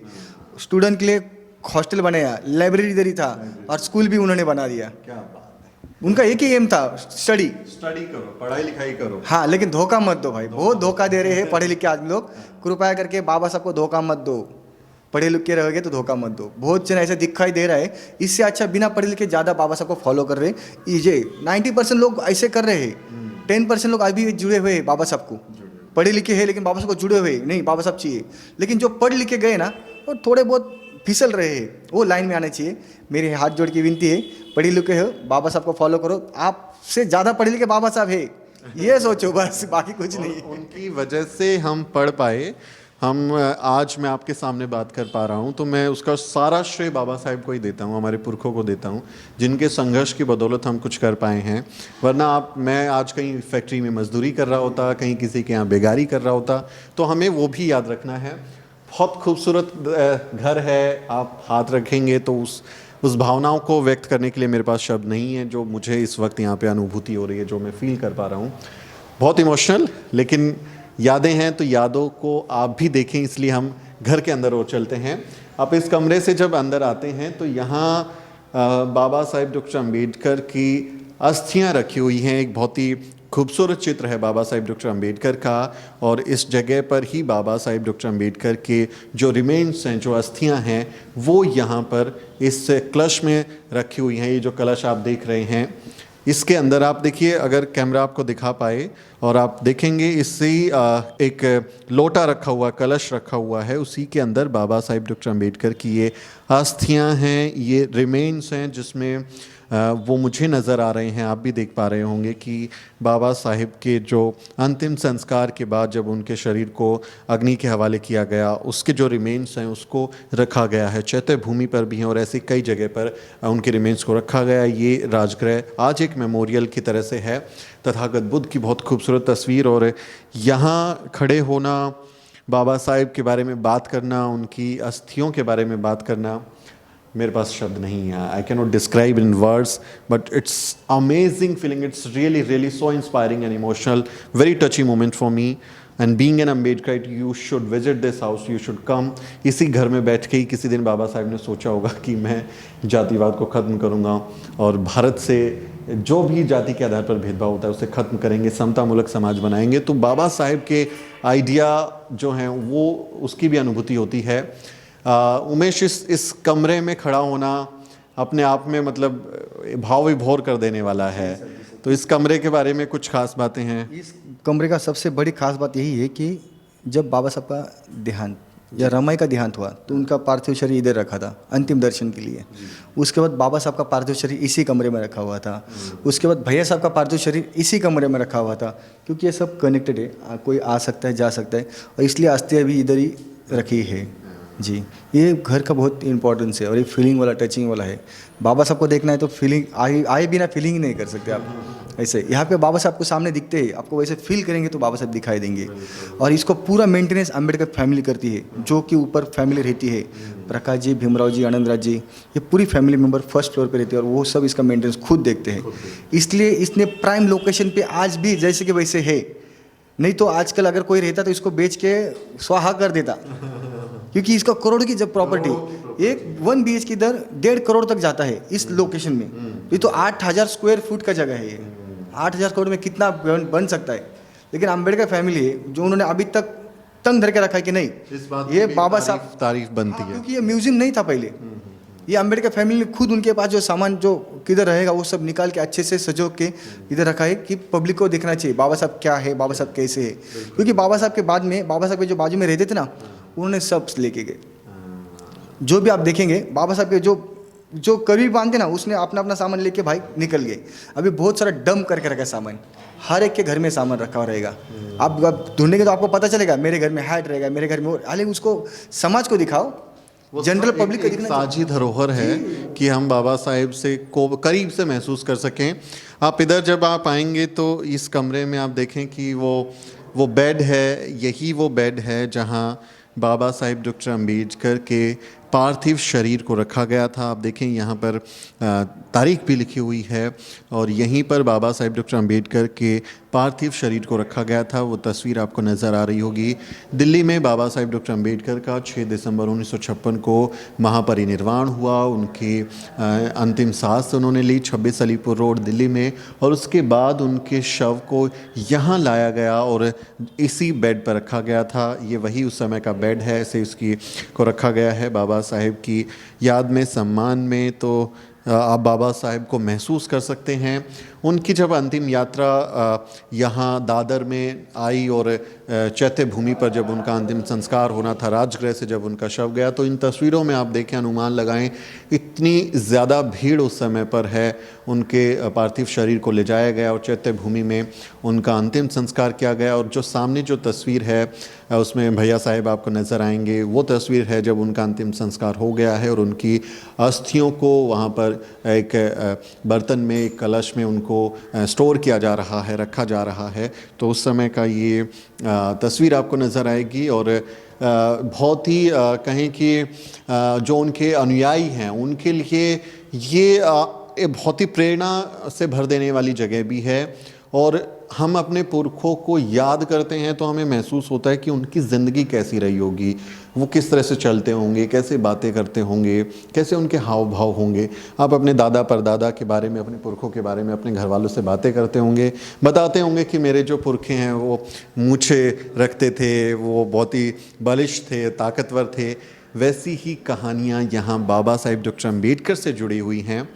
S2: स्टूडेंट के लिए हॉस्टल बनाया, लाइब्रेरी था, और स्कूल भी उन्होंने बना दिया।
S1: क्या बात है।
S2: उनका एक ही एम था, स्टडी
S1: करो, पढ़ाई लिखाई करो।
S2: हाँ, लेकिन धोखा मत दो भाई, बहुत धोखा दे रहे हैं पढ़े लिखे आदमी लोग। कृपया करके बाबा साहब को धोखा मत दो, पढ़े लिखे रहोगे तो धोखा मत दो। बहुत जन ऐसे दिखाई दे रहा है, इससे अच्छा बिना पढ़े लिखे ज़्यादा बाबा साहब को फॉलो कर रहे। ये 90% लोग ऐसे कर रहे हैं, 10% लोग अभी जुड़े हुए हैं बाबा साहब को, पढ़े लिखे हैं लेकिन बाबा साहब को जुड़े हुए नहीं, बाबा साहब चाहिए। लेकिन जो पढ़ लिखे गए ना, वो थोड़े बहुत फिसल रहे हैं, वो लाइन में आने चाहिए। मेरे हाथ जोड़ की विनती है, पढ़े लिखे हो बाबा साहब को फॉलो करो। आपसे ज़्यादा पढ़े लिखे बाबा साहब है, ये सोचो बस, बाकी कुछ नहीं।
S1: उनकी वजह से हम पढ़ पाए, हम आज मैं आपके सामने बात कर पा रहा हूँ, तो मैं उसका सारा श्रेय बाबा साहेब को ही देता हूँ, हमारे पुरखों को देता हूँ, जिनके संघर्ष की बदौलत हम कुछ कर पाए हैं। वरना मैं आज कहीं फैक्ट्री में मजदूरी कर रहा होता, कहीं किसी के यहाँ बेगारी कर रहा होता। तो हमें वो भी याद रखना है। बहुत खूबसूरत घर है, आप हाथ रखेंगे तो उस भावनाओं को व्यक्त करने के लिए मेरे पास शब्द नहीं है, जो मुझे इस वक्त यहाँ पे अनुभूति हो रही है, जो मैं फील कर पा रहा हूँ। बहुत इमोशनल, लेकिन यादें हैं तो यादों को आप भी देखें, इसलिए हम घर के अंदर और चलते हैं। आप इस कमरे से जब अंदर आते हैं तो यहाँ बाबा साहेब डॉक्टर अम्बेडकर की अस्थियाँ रखी हुई हैं। एक बहुत ही खूबसूरत चित्र है बाबा साहेब डॉक्टर अम्बेडकर का, और इस जगह पर ही बाबा साहेब डॉक्टर अम्बेडकर के जो रिमेन्स हैं, जो अस्थियां हैं, वो यहाँ पर इस कलश में रखी हुई हैं। ये जो कलश आप देख रहे हैं, इसके अंदर आप देखिए, अगर कैमरा आपको दिखा पाए, और आप देखेंगे इससे एक लोटा रखा हुआ, कलश रखा हुआ है, उसी के अंदर बाबा साहेब डॉक्टर अम्बेडकर की ये अस्थियां हैं, ये रिमेन्स हैं, जिसमें वो मुझे नज़र आ रहे हैं। आप भी देख पा रहे होंगे कि बाबा साहिब के जो अंतिम संस्कार के बाद जब उनके शरीर को अग्नि के हवाले किया गया, उसके जो रिमेन्स हैं उसको रखा गया है। चैत्य भूमि पर भी हैं और ऐसी कई जगह पर उनके रिमेन्स को रखा गया। ये राजगृह आज एक मेमोरियल की तरह से है। तथागत बुद्ध की बहुत खूबसूरत तस्वीर, और यहाँ खड़े होना, बाबा साहिब के बारे में बात करना, उनकी अस्थियों के बारे में बात करना, मेरे पास शब्द नहीं है। I can not describe in words, but it's amazing feeling, it's really so inspiring and emotional, very टची moment for me. And being an Ambedkarite, you should visit this house, you should come. इसी घर में बैठ के ही किसी दिन बाबा साहब ने सोचा होगा कि मैं जातिवाद को ख़त्म करूँगा और भारत से जो भी जाति के आधार पर भेदभाव होता है उसे ख़त्म करेंगे, समतामूलक समाज बनाएंगे। तो बाबा साहेब के आइडिया जो हैं वो, उसकी भी अनुभूति होती है। उमेश, इस कमरे में खड़ा होना अपने आप में मतलब भाव विभोर कर देने वाला है। तो इस कमरे के बारे में कुछ खास बातें हैं?
S2: इस कमरे का सबसे बड़ी खास बात यही है कि जब बाबा साहब का देहांत या रमाई का देहांत हुआ तो उनका पार्थिव शरीर इधर रखा था अंतिम दर्शन के लिए। उसके बाद बाबा साहब का पार्थिव शरीर इसी कमरे में रखा हुआ था। उसके बाद भैया साहब का पार्थिव शरीर इसी कमरे में रखा हुआ था, क्योंकि ये सब कनेक्टेड है, कोई आ सकता है, जा सकता है, और इसलिए अस्थियाँ भी इधर ही रखी है। जी, ये घर का बहुत इंपॉर्टेंस है और ये फीलिंग वाला, टचिंग वाला है। बाबा साहब को देखना है तो फीलिंग आए बिना फीलिंग नहीं कर सकते आप। ऐसे यहाँ पे बाबा साहब को सामने दिखते हैं, आपको वैसे फील करेंगे तो बाबा साहब दिखाई देंगे। और इसको पूरा मेंटेनेंस अम्बेडकर फैमिली करती है, जो कि ऊपर फैमिली रहती है, प्रकाश जी, भीमराव जी, आनंद राज जी, ये पूरी फैमिली मेम्बर फर्स्ट फ्लोर पे रहते हैं और वो सब इसका मेंटेनेंस खुद देखते हैं। इसलिए इसने प्राइम लोकेशन पे आज भी जैसे कि वैसे है। नहीं तो आजकल अगर कोई रहता तो इसको बेच के स्वाहा कर देता, क्योंकि इसका करोड़ की जब प्रॉपर्टी, एक 1 BHK की दर 1.5 करोड़ तक जाता है इस लोकेशन में। ये तो 8000 स्क्वायर फुट का जगह है। ये 8000 करोड़ में कितना बन सकता है। लेकिन अम्बेडकर फैमिली है जो उन्होंने अभी तक तंग धर के रखा है कि नहीं,
S1: इस बात
S2: ये बाबा साहब
S1: तारीफ बनती है,
S2: क्योंकि ये म्यूजियम नहीं था पहले। ये अम्बेडकर फैमिली ने खुद उनके पास जो सामान जो किधर रहेगा वो सब निकाल के अच्छे से सजो के इधर रखा है कि पब्लिक को देखना चाहिए बाबा साहब क्या है, बाबा साहब कैसे है। क्योंकि बाबा साहब के बाद में बाबा साहब के जो बाजू में रहते थे ना, उन्होंने सब लेके गए। जो भी आप देखेंगे बाबा साहब के जो कभी बांधते ना, उसने अपना अपना सामान लेके भाई निकल गए। अभी बहुत सारा डम करके रखा है सामान, हर एक के घर में सामान रखा हुआ रहेगा। आप ढूंढेंगे तो आपको पता चलेगा, मेरे घर में हैट रहेगा, मेरे घर में, हालांकि उसको समाज को दिखाओ, जनरल पब्लिक को दिखना चाहिए।
S1: साझी धरोहर है कि हम बाबा साहेब से को करीब से महसूस कर सकें। आप इधर जब आप आएंगे तो इस कमरे में आप देखें कि वो बेड है, यही वो बेड है जहां बाबा साहेब डॉक्टर अम्बेडकर के पार्थिव शरीर को रखा गया था। आप देखें यहाँ पर तारीख भी लिखी हुई है और यहीं पर बाबा साहेब डॉक्टर अम्बेडकर के पार्थिव शरीर को रखा गया था। वो तस्वीर आपको नज़र आ रही होगी। दिल्ली में बाबा साहेब डॉक्टर अम्बेडकर का 6 दिसंबर 1956 को महापरिनिर्वाण हुआ। उनकी अंतिम सांस उन्होंने ली 26 अलीपुर रोड दिल्ली में, और उसके बाद उनके शव को यहाँ लाया गया और इसी बेड पर रखा गया था। ये वही उस समय का बेड है, ऐसे इसकी को रखा गया है बाबा साहेब की याद में, सम्मान में। तो आप बाबा साहेब को महसूस कर सकते हैं। उनकी जब अंतिम यात्रा यहाँ दादर में आई और चैत्य भूमि पर जब उनका अंतिम संस्कार होना था, राजगृह से जब उनका शव गया, तो इन तस्वीरों में आप देखें, अनुमान लगाएं, इतनी ज़्यादा भीड़ उस समय पर है। उनके पार्थिव शरीर को ले जाया गया और चैत्य भूमि में उनका अंतिम संस्कार किया गया। और जो सामने जो तस्वीर है उसमें भैया साहेब आपको नज़र आएंगे, वो तस्वीर है जब उनका अंतिम संस्कार हो गया है और उनकी अस्थियों को वहाँ पर एक बर्तन में, एक कलश में उनको स्टोर किया जा रहा है, रखा जा रहा है। तो उस समय का ये तस्वीर आपको नज़र आएगी। और बहुत ही कहें कि जो उनके अनुयायी हैं उनके लिए ये बहुत ही प्रेरणा से भर देने वाली जगह भी है। और हम अपने पुरखों को याद करते हैं तो हमें महसूस होता है कि उनकी ज़िंदगी कैसी रही होगी, वो किस तरह से चलते होंगे, कैसे बातें करते होंगे, कैसे उनके हाव भाव होंगे। आप अपने दादा परदादा के बारे में, अपने पुरखों के बारे में अपने घर वालों से बातें करते होंगे, बताते होंगे कि मेरे जो पुरखे हैं वो मूछे रखते थे, वो बहुत ही बलिष्ठ थे, ताकतवर थे। वैसी ही कहानियाँ यहाँ बाबा साहेब डॉक्टर अम्बेडकर से जुड़ी हुई हैं।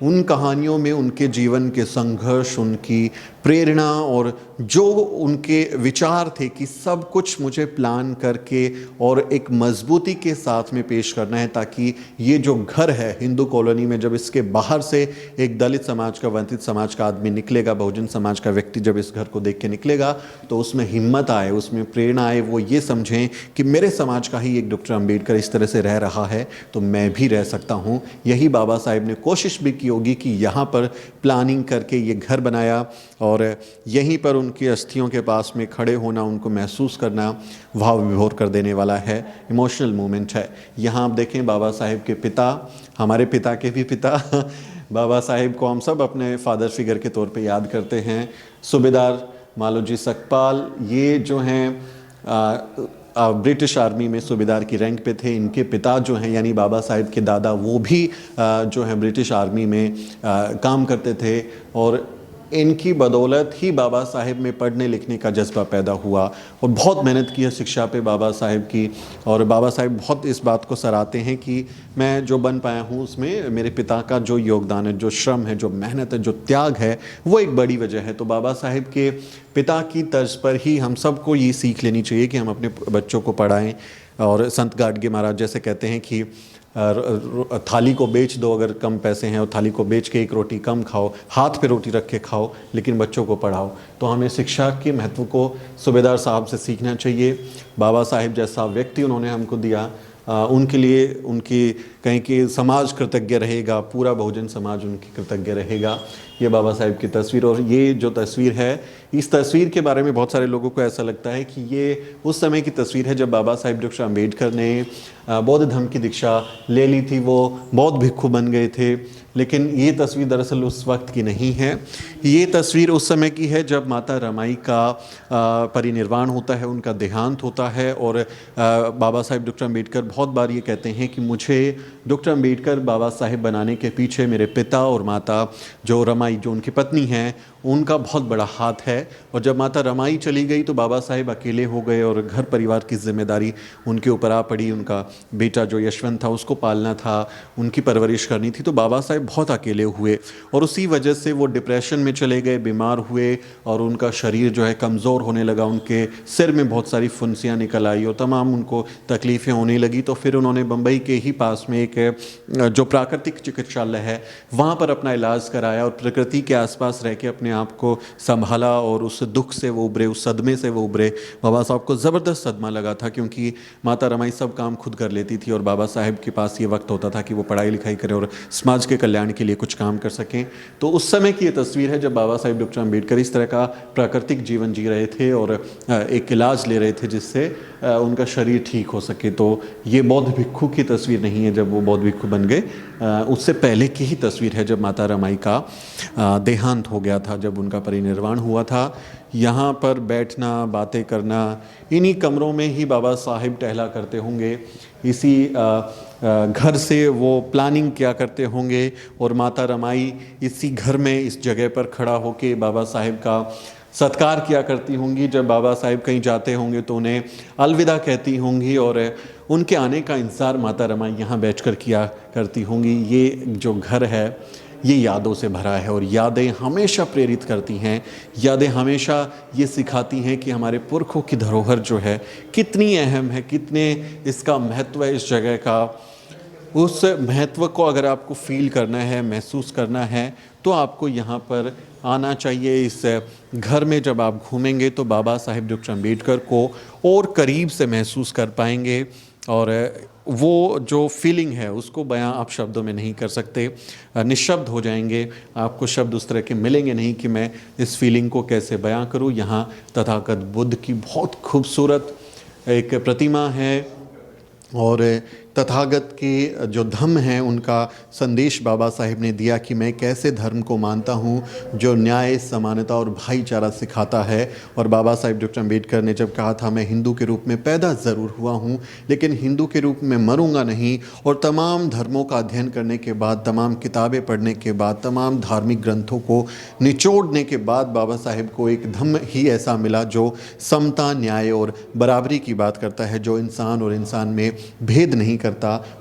S1: उन कहानियों में उनके जीवन के संघर्ष, उनकी प्रेरणा और जो उनके विचार थे कि सब कुछ मुझे प्लान करके और एक मजबूती के साथ में पेश करना है, ताकि ये जो घर है हिंदू कॉलोनी में, जब इसके बाहर से एक दलित समाज का, वंचित समाज का आदमी निकलेगा, बहुजन समाज का व्यक्ति जब इस घर को देख के निकलेगा तो उसमें हिम्मत आए, उसमें प्रेरणा आए, वो ये समझें कि मेरे समाज का ही एक डॉक्टर अम्बेडकर इस तरह से रह रहा है तो मैं भी रह सकता हूँ। यही बाबा साहेब ने कोशिश भी की होगी कि यहाँ पर प्लानिंग करके ये घर बनाया और यहीं पर उनकी अस्थियों के पास में खड़े होना, उनको महसूस करना भाव विभोर कर देने वाला है। इमोशनल मोमेंट है। यहाँ आप देखें बाबा साहेब के पिता, हमारे पिता के भी पिता बाबा साहेब को हम सब अपने फादर फिगर के तौर पे याद करते हैं। सूबेदार मालोजी सकपाल, ये जो हैं ब्रिटिश आर्मी में सूबेदार की रैंक पे थे। इनके पिता जो हैं यानी बाबा साहेब के दादा, वो भी जो हैं ब्रिटिश आर्मी में काम करते थे और इनकी बदौलत ही बाबा साहेब में पढ़ने लिखने का जज्बा पैदा हुआ और बहुत मेहनत की है शिक्षा पे बाबा साहेब की। और बाबा साहेब बहुत इस बात को सराहते हैं कि मैं जो बन पाया हूँ उसमें मेरे पिता का जो योगदान है, जो श्रम है, जो मेहनत है, जो त्याग है, वो एक बड़ी वजह है। तो बाबा साहेब के पिता की तर्ज पर ही हम सबको ये सीख लेनी चाहिए कि हम अपने बच्चों को पढ़ाएं। और संत गाडगे महाराज जैसे कहते हैं कि थाली को बेच दो अगर कम पैसे हैं, और थाली को बेच के एक रोटी कम खाओ, हाथ पे रोटी रख के खाओ, लेकिन बच्चों को पढ़ाओ। तो हमें शिक्षा के महत्व को सूबेदार साहब से सीखना चाहिए। बाबा साहेब जैसा व्यक्ति उन्होंने हमको दिया, उनके लिए उनकी कहीं कि समाज कृतज्ञ रहेगा, पूरा बहुजन समाज उनकी कृतज्ञ रहेगा। ये बाबा साहेब की तस्वीर, और ये जो तस्वीर है, इस तस्वीर के बारे में बहुत सारे लोगों को ऐसा लगता है कि ये उस समय की तस्वीर है जब बाबा साहेब डॉक्टर अम्बेडकर ने बौद्ध धर्म की दीक्षा ले ली थी। वो बौद्ध भिक्षु बन गए थे। लेकिन ये तस्वीर दरअसल उस वक्त की नहीं है। ये तस्वीर उस समय की है जब माता रमाई का परिनिर्वाण होता है, उनका देहांत होता है। और बाबा साहेब डॉक्टर अम्बेडकर बहुत बार ये कहते हैं कि मुझे डॉक्टर अम्बेडकर बाबा साहेब बनाने के पीछे मेरे पिता और माता जो रमाई, जो उनकी पत्नी हैं, उनका बहुत बड़ा हाथ है। और जब माता रमाई चली गई तो बाबा साहेब अकेले हो गए और घर परिवार की जिम्मेदारी उनके ऊपर आ पड़ी। उनका बेटा जो यशवंत था उसको पालना था, उनकी परवरिश करनी थी, तो बाबा साहेब बहुत अकेले हुए और उसी वजह से वो डिप्रेशन में चले गए, बीमार हुए और उनका शरीर जो है कमज़ोर होने लगा। उनके सिर में बहुत सारी फुंसियाँ निकल आई और तमाम उनको तकलीफ़ें होने लगी। तो फिर उन्होंने बम्बई के ही पास में एक जो प्राकृतिक चिकित्सालय है वहाँ पर अपना इलाज कराया और प्रकृति के आसपास रह के अपने आप को संभाला और उस दुख से वो उभरे, उस सदमे से वो उभरे। बाबा साहब को ज़बरदस्त सदमा लगा था क्योंकि माता रमाई सब काम खुद कर लेती थी और बाबा साहेब के पास ये वक्त होता था कि वो पढ़ाई लिखाई करें और समाज के कल्याण के लिए कुछ काम कर सकें। तो उस समय की ये तस्वीर है जब बाबा साहेब डॉक्टर अम्बेडकर इस तरह का प्राकृतिक जीवन जी रहे थे और एक इलाज ले रहे थे जिससे उनका शरीर ठीक हो सके। तो ये बौद्ध भिक्षु की तस्वीर नहीं है जब वो बौद्ध भिक्षु बन गए, उससे पहले की ही तस्वीर है जब माता रमाई का देहांत हो गया था, जब उनका परिनिर्वाण हुआ था। यहाँ पर बैठना, बातें करना, इन्हीं कमरों में ही बाबा साहेब टहला करते होंगे, इसी घर से वो प्लानिंग किया करते होंगे और माता रमाई इसी घर में, इस जगह पर खड़ा होके बाबा साहेब का सत्कार किया करती होंगी। जब बाबा साहेब कहीं जाते होंगे तो उन्हें अलविदा कहती होंगी और उनके आने का इंतज़ार माता रमाई यहाँ बैठकर किया करती होंगी। ये जो घर है ये यादों से भरा है और यादें हमेशा प्रेरित करती हैं। यादें हमेशा ये सिखाती हैं कि हमारे पुरखों की धरोहर जो है कितनी अहम है, कितने इसका महत्व है इस जगह का। उस महत्व को अगर आपको फील करना है, महसूस करना है, तो आपको यहाँ पर आना चाहिए। इस घर में जब आप घूमेंगे तो बाबा साहेब डॉक्टर अम्बेडकर को और करीब से महसूस कर पाएंगे और वो जो फीलिंग है उसको बयां आप शब्दों में नहीं कर सकते, निशब्द हो जाएंगे। आपको शब्द उस तरह के मिलेंगे नहीं कि मैं इस फीलिंग को कैसे बयां करूं। यहाँ तथागत बुद्ध की बहुत खूबसूरत एक प्रतिमा है और तथागत के जो धम्म हैं उनका संदेश बाबा साहेब ने दिया कि मैं कैसे धर्म को मानता हूँ जो न्याय, समानता और भाईचारा सिखाता है। और बाबा साहेब डॉक्टर अम्बेडकर ने जब कहा था मैं हिंदू के रूप में पैदा ज़रूर हुआ हूँ लेकिन हिंदू के रूप में मरूंगा नहीं। और तमाम धर्मों का अध्ययन करने के बाद, तमाम किताबें पढ़ने के बाद, तमाम धार्मिक ग्रंथों को निचोड़ने के बाद बाबा साहेब को एक धम्म ही ऐसा मिला जो समता, न्याय और बराबरी की बात करता है, जो इंसान और इंसान में भेद नहीं करता।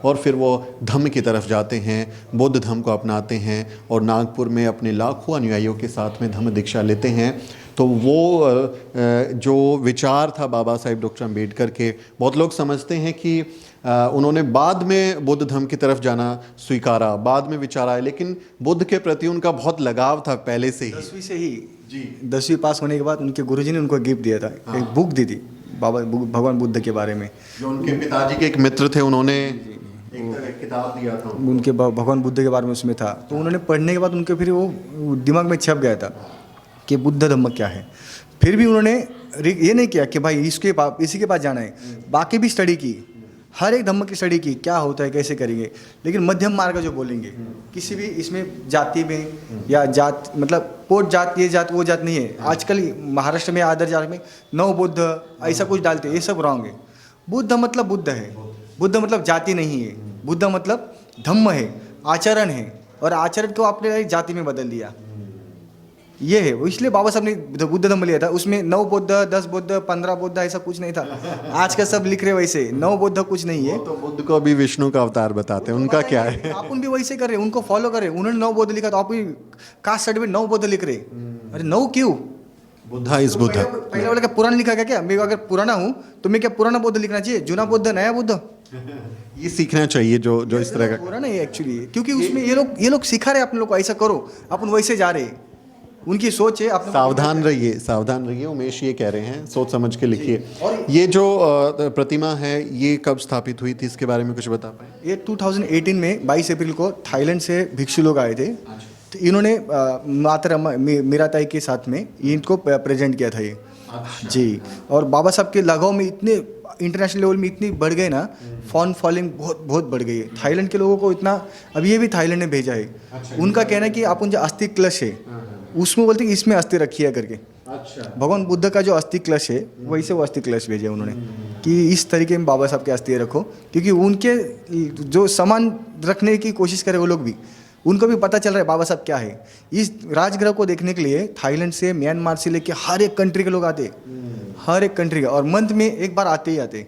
S1: और फिर वो धम्म की तरफ जाते हैं, बुद्ध धम्म को अपनाते हैं और नागपुर में अपने लाखों अनुयायियों के साथ में धम्म दीक्षा लेते हैं। तो वो जो विचार था बाबा साहेब डॉक्टर अम्बेडकर के, बहुत लोग समझते हैं कि उन्होंने बाद में बुद्ध धम्म की तरफ जाना स्वीकारा, बाद में विचार आए, लेकिन बुद्ध के प्रति उनका बहुत लगाव था पहले से ही।
S2: 10वीं से ही जी, 10वीं पास होने के बाद उनके गुरुजी ने उनको गिफ्ट दिया था, एक बुक दी थी भगवान बुद्ध के बारे में।
S1: जो उनके पिताजी के एक मित्र थे, उन्होंने एक किताब दिया था
S2: उनके भगवान बुद्ध के बारे में, उसमें था। तो उन्होंने पढ़ने के बाद उनके फिर वो दिमाग में छप गया था कि बुद्ध धम्म क्या है। फिर भी उन्होंने ये नहीं किया कि भाई इसी के पास जाना है, बाकी भी स्टडी की, हर एक धम्म की स्टडी की, क्या होता है, कैसे करेंगे। लेकिन मध्यम मार्ग जो बोलेंगे, किसी भी इसमें जाति में या जात मतलब पोट जात, ये जात वो जात नहीं है। आजकल महाराष्ट्र में आदर जात में नव बुद्ध ऐसा कुछ डालते हैं, ये सब रॉन्ग है। बुद्ध मतलब बुद्ध है, बुद्ध मतलब जाति नहीं है, बुद्ध मतलब धम्म है, आचरण है, और आचरण को आपने जाति में बदल दिया, ये है। इसलिए बाबा साहब ने बुद्ध धम्म लिया था। उसमें 9 बुद्ध, 10 बुद्ध, 15 बुद्ध ऐसा कुछ नहीं था। आज का सब लिख रहे वैसे, 9 बुद्ध कुछ नहीं है।
S1: तो बुद्ध को भी विष्णु का अवतार बताते हैं, उनका क्या है?
S2: आप उन भी वैसे कर रहे हैं, उनको फॉलो कर रहे हैं। उन्होंने 9 बुद्ध लिखा तो आप भी कास्ट सर्टिफिकेट 9 बुद्ध लिख रहे। अरे 9 क्यों?
S1: बुद्धा इस बुद्ध।
S2: पहले वाला क्या पुराना लिखा क्या? मैं अगर पुराना हूँ तो मैं क्या पुराना बुद्ध लिखना चाहिए? जुना बुद्ध, नया बुद्ध?
S1: ये सीखना चाहिए जो इस तरह का
S2: पुराना है एक्चुअली, क्योंकि उसमें ये लोग सिखा रहे अपने लोग को ऐसा करो, अपन वैसे जा रहे। उनकी सोच है।
S1: सावधान रहिए, सावधान रहिए। उमेश ये कह रहे हैं, सोच समझ के लिखिए। ये जो प्रतिमा है ये कब स्थापित हुई थी, इसके बारे में कुछ बता पाए?
S2: ये 2018 में 22 अप्रैल को थाईलैंड से भिक्षु लोग आए थे। तो इन्होंने माता मीराताई के साथ में इनको प्रेजेंट किया था ये। जी। और बाबा साहब के लगाव में इतने इंटरनेशनल लेवल में इतनी बढ़ गए ना, फॉन फॉलोइंग बहुत बहुत बढ़ गई है। थाईलैंड के लोगों को इतना, अब ये भी थाईलैंड ने भेजा है। उनका कहना है कि अपन जो अस्थि कलश है उसमें बोलते हैं कि इसमें अस्थि रखी है करके।
S1: अच्छा।
S2: भगवान बुद्ध का जो अस्थि कलश है वैसे वो अस्थि कलश भेजे उन्होंने कि इस तरीके में बाबा साहब के अस्थि रखो, क्योंकि उनके जो सामान रखने की कोशिश करे वो लोग भी, उनको भी पता चल रहा है बाबा साहब क्या है। इस राजगृह को देखने के लिए थाईलैंड से, म्यांमार से लेके हर एक कंट्री के लोग आते, हर एक कंट्री का, और मंथ में एक बार आते ही आते।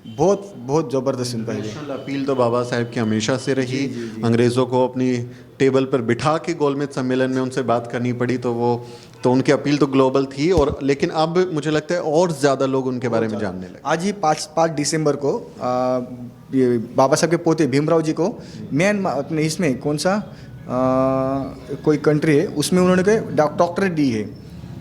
S2: बहुत बहुत ज़बरदस्त उनका है।
S1: नेशनल अपील तो बाबा साहब की हमेशा से रही। अंग्रेज़ों को अपनी टेबल पर बिठा के गोलमेज सम्मेलन में उनसे बात करनी पड़ी, तो उनकी अपील तो ग्लोबल थी। और लेकिन अब मुझे लगता है और ज़्यादा लोग उनके बारे में जानने लगे।
S2: आज ही 5 दिसंबर को ये बाबा साहब के पोते भीमराव जी को म्यांमार अपने इसमें कौन सा कोई कंट्री है उसमें उन्होंने डॉक्टरेट दी है।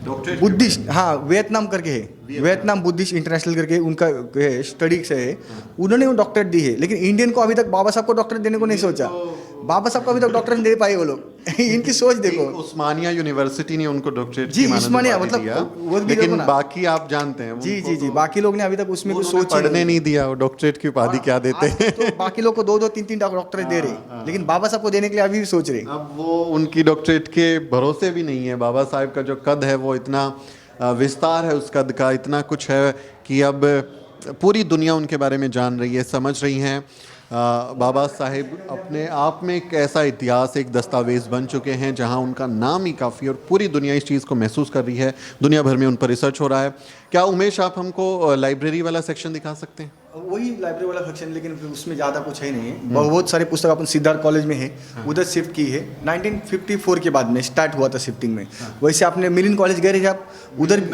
S2: बुद्धिस्ट, हाँ, वियतनाम करके है, वियतनाम बुद्धिस्ट इंटरनेशनल करके उनका है, स्टडी से है, उन्होंने वो डॉक्टरेट दी है। लेकिन इंडियन को अभी तक बाबा साहब को डॉक्टरेट देने को नहीं सोचा। बाबा साहब को अभी तक डॉक्टरेट नहीं दे पाए वो लोग। इनकी सोच देखो।
S1: उस्मानिया यूनिवर्सिटी ने उनको डॉक्टरेट
S2: जी,
S1: की मान्यता
S2: उस्मानिया
S1: दिया,
S2: मतलब वो भी
S1: लेकिन
S2: देखो ना।
S1: बाकी आप जानते हैं
S2: जी
S1: उनको
S2: जी जी,
S1: तो
S2: बाकी लोग ने अभी तक उसमें कुछ
S1: उन्होंने
S2: सोच
S1: पढ़ने नहीं दिया, डॉक्टरेट की उपाधि क्या देते हैं।
S2: तो बाकी लोग को 2-2 3-3 डॉक्टरेट दे रहे, लेकिन बाबा साहब को देने के लिए अभी भी सोच रहे।
S1: अब वो उनकी डॉक्टरेट के भरोसे भी नहीं है। बाबा साहब का जो कद है वो इतना विस्तार है, उस कद का इतना कुछ है कि अब पूरी दुनिया उनके बारे में जान रही है, समझ रही हैं। बाबा साहेब अपने आप में एक ऐसा इतिहास, एक दस्तावेज़ बन चुके हैं जहां उनका नाम ही काफ़ी, और पूरी दुनिया इस चीज़ को महसूस कर रही है। दुनिया भर में उन पर रिसर्च हो रहा है। क्या उमेश, आप हमको लाइब्रेरी वाला सेक्शन दिखा सकते हैं?
S2: वही लाइब्रेरी वाला सेक्शन, लेकिन फिर उसमें ज़्यादा कुछ है नहीं है। बहुत सारे पुस्तक अपन सिद्धार्थ कॉलेज में है, उधर शिफ्ट की है। 1954 के बाद में स्टार्ट हुआ था शिफ्टिंग में। वैसे आपने मिलिन कॉलेज गए थे आप, उधर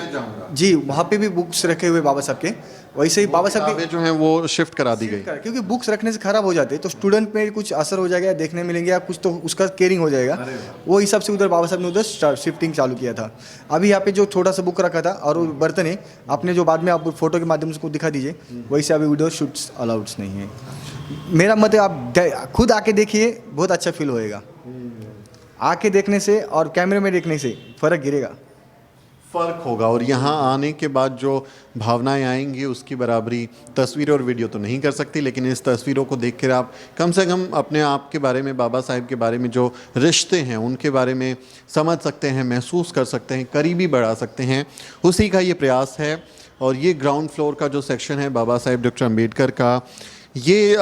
S2: जी, वहाँ पे भी बुक्स रखे हुए बाबा साहब के। वैसे ही बाबा साहब
S1: किताबें जो हैं वो शिफ्ट करा दी गई,
S2: क्योंकि बुक्स रखने से खराब हो जाते हैं तो स्टूडेंट में कुछ असर हो जाएगा, देखने मिलेंगे या कुछ तो उसका केयरिंग हो जाएगा। वो हिसाब से उधर बाबा साहब ने उधर शिफ्टिंग चालू किया था। अभी यहाँ पे जो छोटा सा बुक रखा था और वो बर्तन है, आपने जो बाद में आप फोटो के माध्यम से उसको दिखा दीजिए, वैसे अभी वीडियो शूट्स अलाउड्स नहीं है। मेरा मत है आप खुद आके देखिए, बहुत अच्छा फील होएगा। आके देखने से और कैमरे में देखने से फ़र्क गिरेगा,
S1: फ़र्क होगा। और यहाँ आने के बाद जो भावनाएं आएंगी उसकी बराबरी तस्वीर और वीडियो तो नहीं कर सकती, लेकिन इस तस्वीरों को देखकर आप कम से कम अपने आप के बारे में, बाबा साहब के बारे में जो रिश्ते हैं उनके बारे में समझ सकते हैं, महसूस कर सकते हैं, करीबी बढ़ा सकते हैं। उसी का ये प्रयास है। और ये ग्राउंड फ्लोर का जो सेक्शन है बाबा साहेब डॉक्टर अम्बेडकर का, ये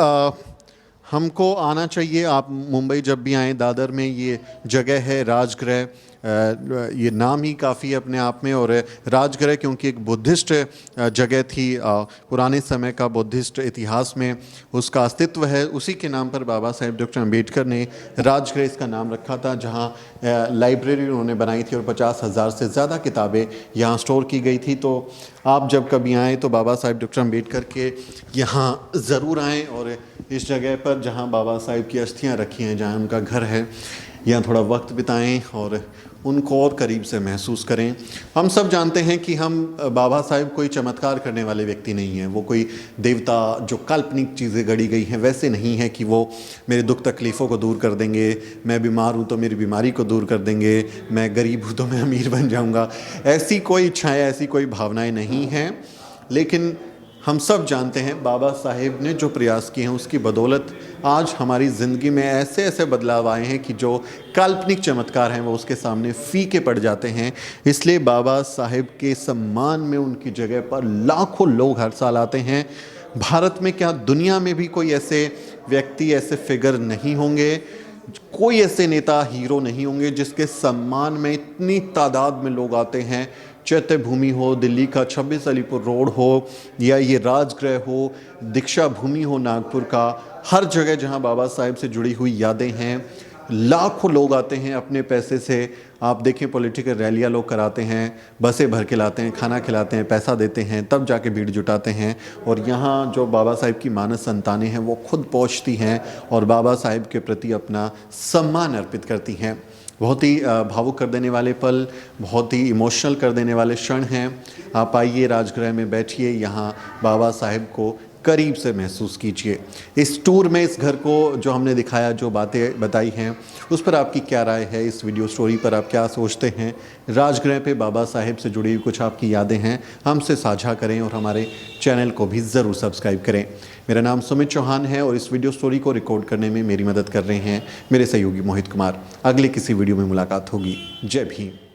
S1: हमको आना चाहिए। आप मुंबई जब भी आएँ, दादर में ये जगह है राजगृह। ये नाम ही काफ़ी अपने आप में। और राजगृह क्योंकि एक बुद्धिस्ट जगह थी, पुराने समय का बुद्धिस्ट इतिहास में उसका अस्तित्व है। उसी के नाम पर बाबा साहेब डॉक्टर अम्बेडकर ने राजगृह इसका नाम रखा था, जहाँ लाइब्रेरी उन्होंने बनाई थी और 50,000 से ज़्यादा किताबें यहाँ स्टोर की गई थी। तो आप जब कभी आएँ तो बाबा साहेब डॉक्टर अम्बेडकर के यहाँ ज़रूर आएँ, और इस जगह पर जहाँ बाबा साहेब की अस्थियाँ रखी हैं, जहाँ उनका घर है, यहाँ थोड़ा वक्त बिताएं और उनको और करीब से महसूस करें। हम सब जानते हैं कि हम बाबा साहेब कोई चमत्कार करने वाले व्यक्ति नहीं हैं। वो कोई देवता जो काल्पनिक चीज़ें गढ़ी गई हैं वैसे नहीं है कि वो मेरे दुख तकलीफ़ों को दूर कर देंगे, मैं बीमार हूँ तो मेरी बीमारी को दूर कर देंगे, मैं गरीब हूँ तो मैं अमीर बन जाऊँगा। ऐसी कोई इच्छाएँ, ऐसी कोई भावनाएँ नहीं हैं। लेकिन हम सब जानते हैं बाबा साहेब ने जो प्रयास किए हैं उसकी बदौलत आज हमारी ज़िंदगी में ऐसे ऐसे बदलाव आए हैं कि जो काल्पनिक चमत्कार हैं वो उसके सामने फीके पड़ जाते हैं। इसलिए बाबा साहेब के सम्मान में उनकी जगह पर लाखों लोग हर साल आते हैं। भारत में क्या, दुनिया में भी कोई ऐसे व्यक्ति, ऐसे फिगर नहीं होंगे, कोई ऐसे नेता, हीरो नहीं होंगे जिसके सम्मान में इतनी तादाद में लोग आते हैं। चैत्य भूमि हो, दिल्ली का 26 अलीपुर रोड हो, या ये राजगृह हो, दीक्षा भूमि हो नागपुर का, हर जगह जहां बाबा साहेब से जुड़ी हुई यादें हैं, लाखों लोग आते हैं अपने पैसे से। आप देखें पॉलिटिकल रैलियां लोग कराते हैं, बसें भर के लाते हैं, खाना खिलाते हैं, पैसा देते हैं, तब जाके भीड़ जुटाते हैं। और यहाँ जो बाबा साहेब की मानस संतानें हैं वो खुद पहुँचती हैं और बाबा साहेब के प्रति अपना सम्मान अर्पित करती हैं। बहुत ही भावुक कर देने वाले पल, बहुत ही इमोशनल कर देने वाले क्षण हैं। आप आइए, राजगृह में बैठिए, यहाँ बाबा साहेब को करीब से महसूस कीजिए। इस टूर में इस घर को जो हमने दिखाया, जो बातें बताई हैं, उस पर आपकी क्या राय है? इस वीडियो स्टोरी पर आप क्या सोचते हैं? राजगृह पे बाबा साहेब से जुड़ी हुई कुछ आपकी यादें हैं, हमसे साझा करें और हमारे चैनल को भी ज़रूर सब्सक्राइब करें। मेरा नाम सुमित चौहान है और इस वीडियो स्टोरी को रिकॉर्ड करने में मेरी मदद कर रहे हैं मेरे सहयोगी मोहित कुमार। अगले किसी वीडियो में मुलाकात होगी। जय भीम।